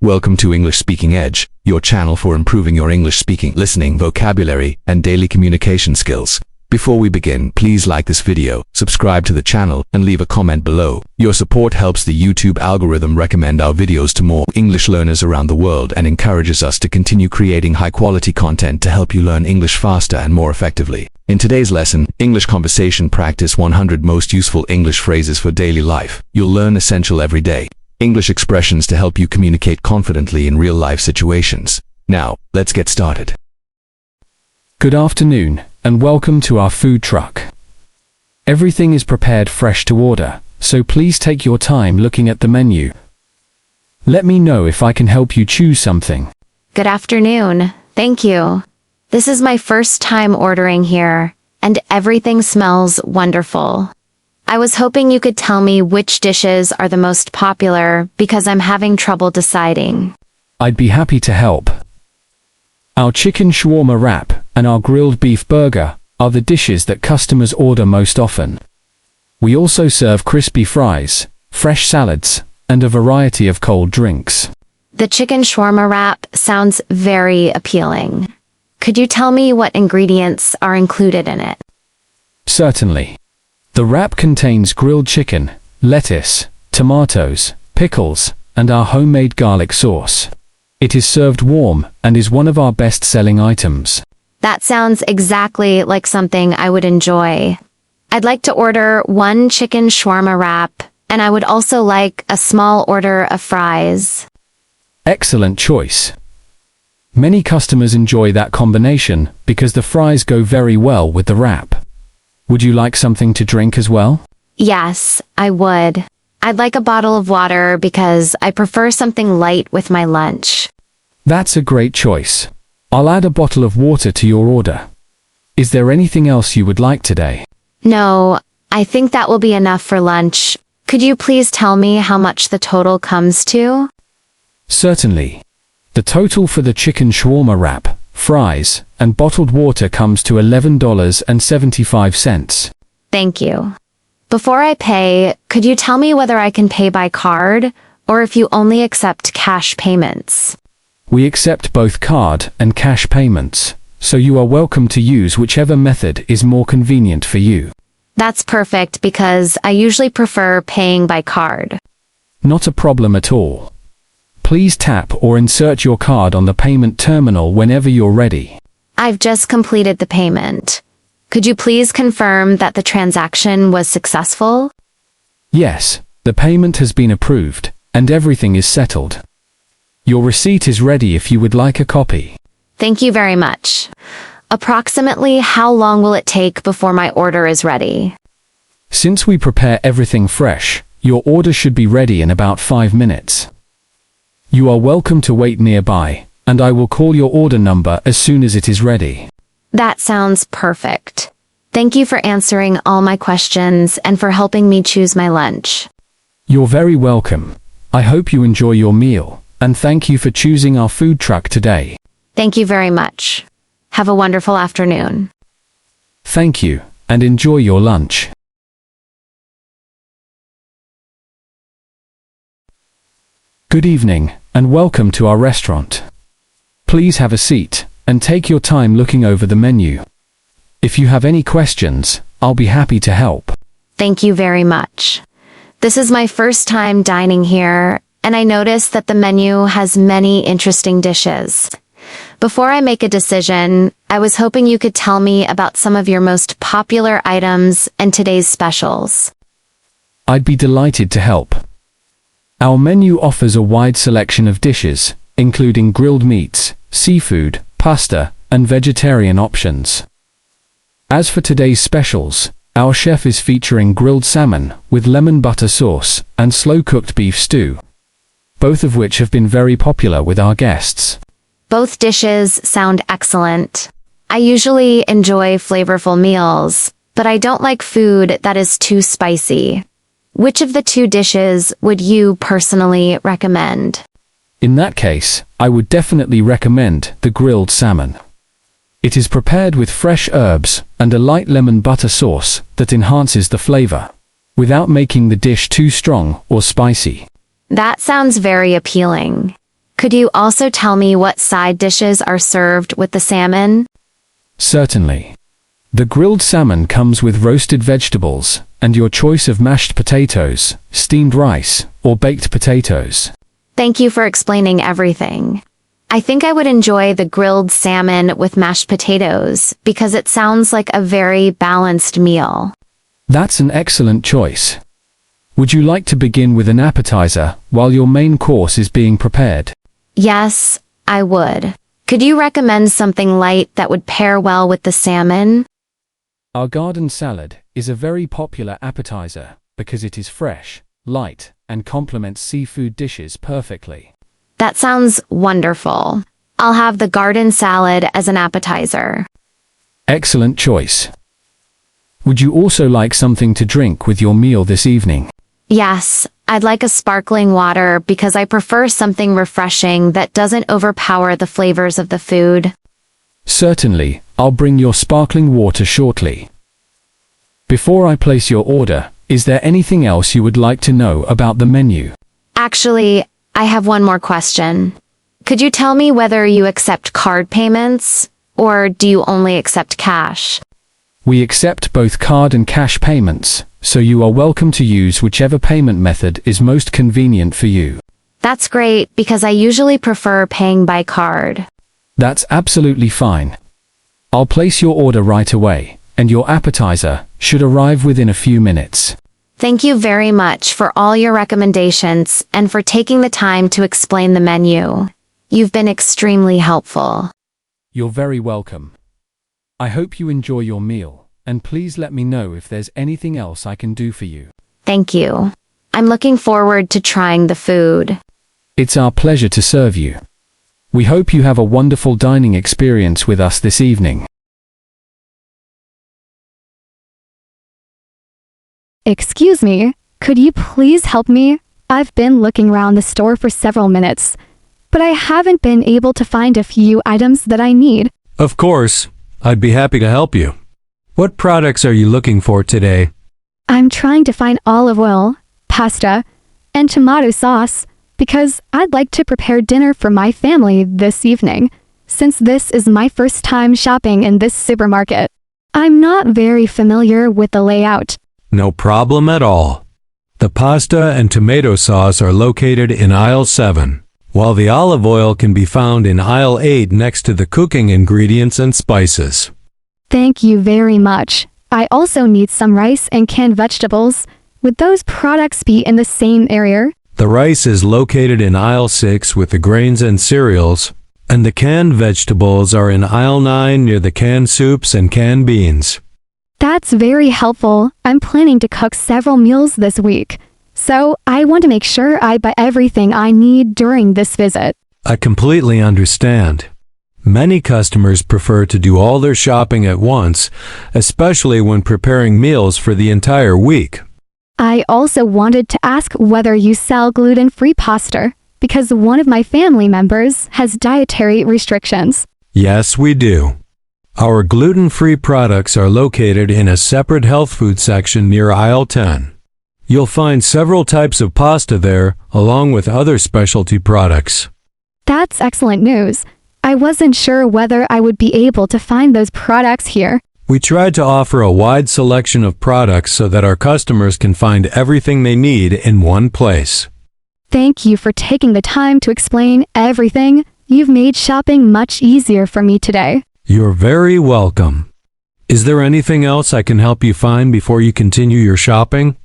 Welcome to English Speaking Edge, your channel for improving your English speaking, listening, vocabulary, and daily communication skills. Before we begin, please like this video, subscribe to the channel, and leave a comment below. Your support helps the YouTube algorithm recommend our videos to more English learners around the world and encourages us to continue creating high-quality content to help you learn English faster and more effectively. In today's lesson, English Conversation Practice 100 Most Useful English Phrases for Daily Life. You'll learn essential everyday English expressions to help you communicate confidently in real-life situations. Now, let's get started. Good afternoon, and welcome to our food truck. Everything is prepared fresh to order, so please take your time looking at the menu. Let me know if I can help you choose something. Good afternoon. Thank you. This is my first time ordering here, and everything smells wonderful. I was hoping you could tell me which dishes are the most popular because I'm having trouble deciding. I'd be happy to help. Our chicken shawarma wrap and our grilled beef burger are the dishes that customers order most often. We also serve crispy fries, fresh salads, and a variety of cold drinks. The chicken shawarma wrap sounds very appealing. Could you tell me what ingredients are included in it? Certainly. The wrap contains grilled chicken, lettuce, tomatoes, pickles, and our homemade garlic sauce. It is served warm and is one of our best-selling items. That sounds exactly like something I would enjoy. I'd like to order one chicken shawarma wrap, and I would also like a small order of fries. Excellent choice. Many customers enjoy that combination because the fries go very well with the wrap. Would you like something to drink as well? Yes, I would. I'd like a bottle of water because I prefer something light with my lunch. That's a great choice. I'll add a bottle of water to your order. Is there anything else you would like today? No, I think that will be enough for lunch. Could you please tell me how much the total comes to? Certainly. The total for the chicken shawarma wrap, fries, and bottled water comes to $11.75. Thank you. Before I pay, could you tell me whether I can pay by card or if you only accept cash payments? We accept both card and cash payments, so you are welcome to use whichever method is more convenient for you. That's perfect because I usually prefer paying by card. Not a problem at all. Please tap or insert your card on the payment terminal whenever you're ready. I've just completed the payment. Could you please confirm that the transaction was successful? Yes, the payment has been approved, and everything is settled. Your receipt is ready if you would like a copy. Thank you very much. Approximately how long will it take before my order is ready? Since we prepare everything fresh, your order should be ready in about 5 minutes. You are welcome to wait nearby, and I will call your order number as soon as it is ready. That sounds perfect. Thank you for answering all my questions and for helping me choose my lunch. You're very welcome. I hope you enjoy your meal, and thank you for choosing our food truck today. Thank you very much. Have a wonderful afternoon. Thank you, and enjoy your lunch. Good evening, and welcome to our restaurant. Please have a seat, and take your time looking over the menu. If you have any questions, I'll be happy to help. Thank you very much. This is my first time dining here, and I noticed that the menu has many interesting dishes. Before I make a decision, I was hoping you could tell me about some of your most popular items and today's specials. I'd be delighted to help. Our menu offers a wide selection of dishes, including grilled meats, seafood, pasta, and vegetarian options. As for today's specials, our chef is featuring grilled salmon with lemon butter sauce and slow-cooked beef stew, both of which have been very popular with our guests. Both dishes sound excellent. I usually enjoy flavorful meals, but I don't like food that is too spicy. Which of the two dishes would you personally recommend? In that case, I would definitely recommend the grilled salmon. It is prepared with fresh herbs and a light lemon butter sauce that enhances the flavor, without making the dish too strong or spicy. That sounds very appealing. Could you also tell me what side dishes are served with the salmon? Certainly. The grilled salmon comes with roasted vegetables, and your choice of mashed potatoes, steamed rice, or baked potatoes. Thank you for explaining everything. I think I would enjoy the grilled salmon with mashed potatoes because it sounds like a very balanced meal. That's an excellent choice. Would you like to begin with an appetizer while your main course is being prepared? Yes, I would. Could you recommend something light that would pair well with the salmon? Our garden salad is a very popular appetizer because it is fresh, light, and complements seafood dishes perfectly. That sounds wonderful. I'll have the garden salad as an appetizer. Excellent choice. Would you also like something to drink with your meal this evening? Yes, I'd like a sparkling water because I prefer something refreshing that doesn't overpower the flavors of the food. Certainly, I'll bring your sparkling water shortly. Before I place your order, is there anything else you would like to know about the menu? Actually, I have one more question. Could you tell me whether you accept card payments, or do you only accept cash? We accept both card and cash payments, so you are welcome to use whichever payment method is most convenient for you. That's great because I usually prefer paying by card. That's absolutely fine. I'll place your order right away, and your appetizer should arrive within a few minutes. Thank you very much for all your recommendations and for taking the time to explain the menu. You've been extremely helpful. You're very welcome. I hope you enjoy your meal, and please let me know if there's anything else I can do for you. Thank you. I'm looking forward to trying the food. It's our pleasure to serve you. We hope you have a wonderful dining experience with us this evening. Excuse me, could you please help me? I've been looking around the store for several minutes, but I haven't been able to find a few items that I need. Of course, I'd be happy to help you. What products are you looking for today? I'm trying to find olive oil, pasta, and tomato sauce because I'd like to prepare dinner for my family this evening, since this is my first time shopping in this supermarket. I'm not very familiar with the layout. No problem at all. The pasta and tomato sauce are located in aisle 7, while the olive oil can be found in aisle 8 next to the cooking ingredients and spices. Thank you very much. I also need some rice and canned vegetables. Would those products be in the same area? The rice is located in aisle 6 with the grains and cereals, and the canned vegetables are in aisle 9 near the canned soups and canned beans. That's very helpful. I'm planning to cook several meals this week, so I want to make sure I buy everything I need during this visit. I completely understand. Many customers prefer to do all their shopping at once, especially when preparing meals for the entire week. I also wanted to ask whether you sell gluten-free pasta, because one of my family members has dietary restrictions. Yes, we do. Our gluten-free products are located in a separate health food section near aisle 10. You'll find several types of pasta there, along with other specialty products. That's excellent news. I wasn't sure whether I would be able to find those products here. We tried to offer a wide selection of products so that our customers can find everything they need in one place. Thank you for taking the time to explain everything. You've made shopping much easier for me today. You're very welcome. Is there anything else I can help you find before you continue your shopping?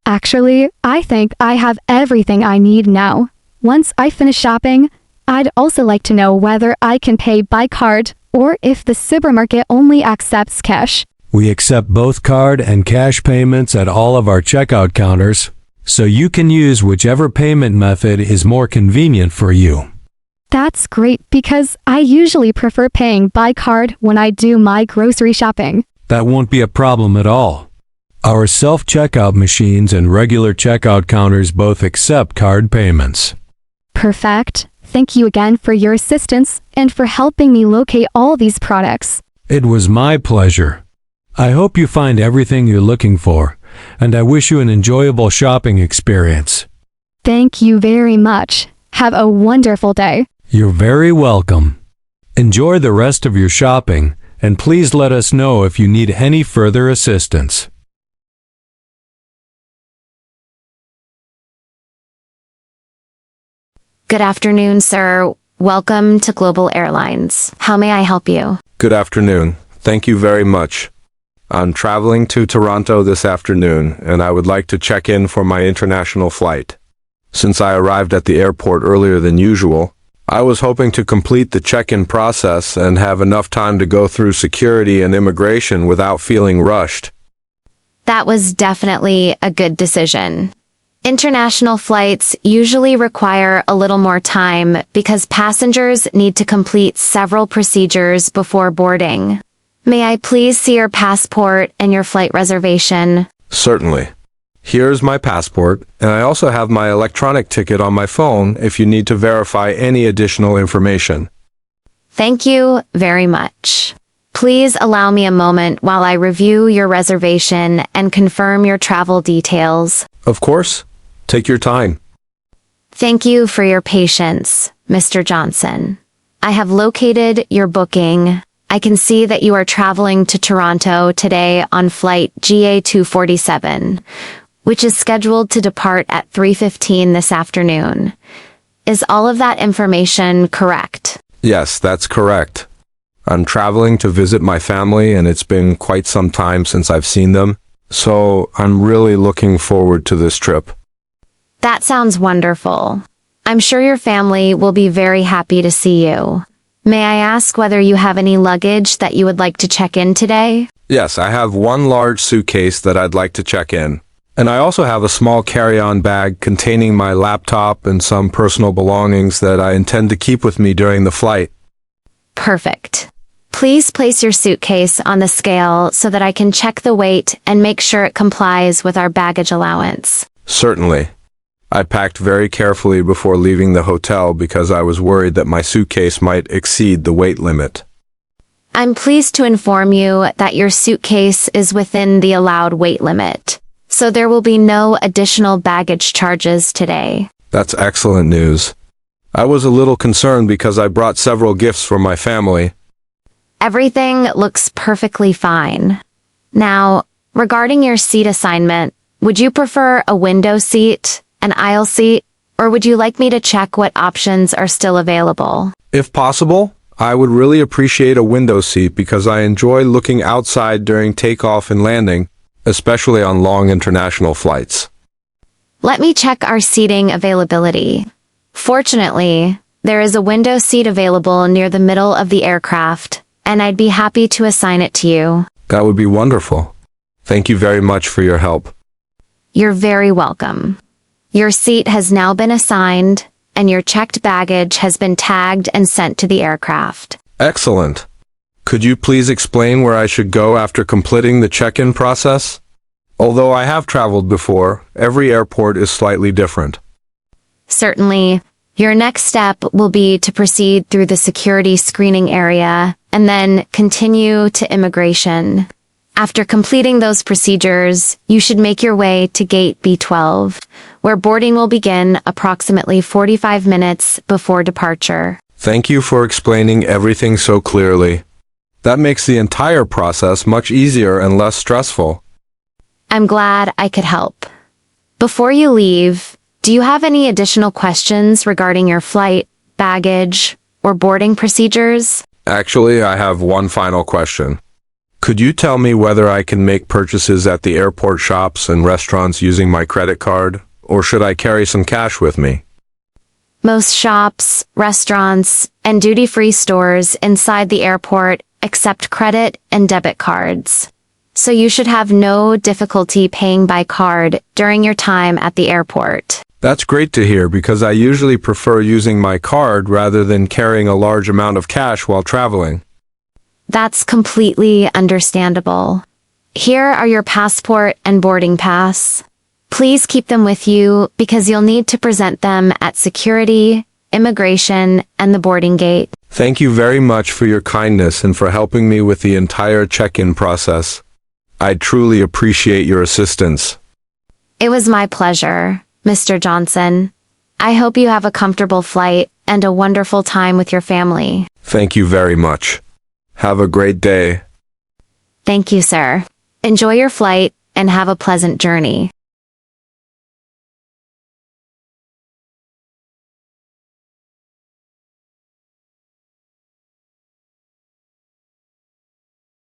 Actually, I think I have everything I need now. Once I finish shopping, I'd also like to know whether I can pay by card or if the supermarket only accepts cash. We accept both card and cash payments at all of our checkout counters, so you can use whichever payment method is more convenient for you. That's great because I usually prefer paying by card when I do my grocery shopping. That won't be a problem at all. Our self-checkout machines and regular checkout counters both accept card payments. Perfect. Thank you again for your assistance and for helping me locate all these products. It was my pleasure. I hope you find everything you're looking for, and I wish you an enjoyable shopping experience. Thank you very much. Have a wonderful day. You're very welcome. Enjoy the rest of your shopping, and please let us know if you need any further assistance. Good afternoon, sir. Welcome to Global Airlines. How may I help you? Good afternoon. Thank you very much. I'm traveling to Toronto this afternoon, and I would like to check in for my international flight. Since I arrived at the airport earlier than usual, I was hoping to complete the check-in process and have enough time to go through security and immigration without feeling rushed. That was definitely a good decision. International flights usually require a little more time because passengers need to complete several procedures before boarding. May I please see your passport and your flight reservation? Certainly. Here's my passport, and I also have my electronic ticket on my phone if you need to verify any additional information. Thank you very much. Please allow me a moment while I review your reservation and confirm your travel details. Of course. Take your time. Thank you for your patience, Mr. Johnson. I have located your booking. I can see that you are traveling to Toronto today on flight GA247, which is scheduled to depart at 3:15 this afternoon. Is all of that information correct? Yes, that's correct. I'm traveling to visit my family, and it's been quite some time since I've seen them, so I'm really looking forward to this trip. That sounds wonderful. I'm sure your family will be very happy to see you. May I ask whether you have any luggage that you would like to check in today? Yes, I have one large suitcase that I'd like to check in. And I also have a small carry-on bag containing my laptop and some personal belongings that I intend to keep with me during the flight. Perfect. Please place your suitcase on the scale so that I can check the weight and make sure it complies with our baggage allowance. Certainly. I packed very carefully before leaving the hotel because I was worried that my suitcase might exceed the weight limit. I'm pleased to inform you that your suitcase is within the allowed weight limit, so there will be no additional baggage charges today. That's excellent news. I was a little concerned because I brought several gifts for my family. Everything looks perfectly fine. Now, regarding your seat assignment, would you prefer a window seat, an aisle seat, or would you like me to check what options are still available? If possible, I would really appreciate a window seat because I enjoy looking outside during takeoff and landing, especially on long international flights. Let me check our seating availability. Fortunately, there is a window seat available near the middle of the aircraft, and I'd be happy to assign it to you. That would be wonderful. Thank you very much for your help. You're very welcome. Your seat has now been assigned, and your checked baggage has been tagged and sent to the aircraft. Excellent. Could you please explain where I should go after completing the check-in process? Although I have traveled before, every airport is slightly different. Certainly, your next step will be to proceed through the security screening area and then continue to immigration. After completing those procedures, you should make your way to Gate B12, where boarding will begin approximately 45 minutes before departure. Thank you for explaining everything so clearly. That makes the entire process much easier and less stressful. I'm glad I could help. Before you leave, do you have any additional questions regarding your flight, baggage, or boarding procedures? Actually, I have one final question. Could you tell me whether I can make purchases at the airport shops and restaurants using my credit card, or should I carry some cash with me? Most shops, restaurants, and duty-free stores inside the airport accept credit and debit cards. So you should have no difficulty paying by card during your time at the airport. That's great to hear because I usually prefer using my card rather than carrying a large amount of cash while traveling. That's completely understandable. Here are your passport and boarding pass. Please keep them with you because you'll need to present them at security, immigration, and the boarding gate. Thank you very much for your kindness and for helping me with the entire check-in process. I truly appreciate your assistance. It was my pleasure, Mr. Johnson. I hope you have a comfortable flight and a wonderful time with your family. Thank you very much. Have a great day. Thank you, sir. Enjoy your flight and have a pleasant journey.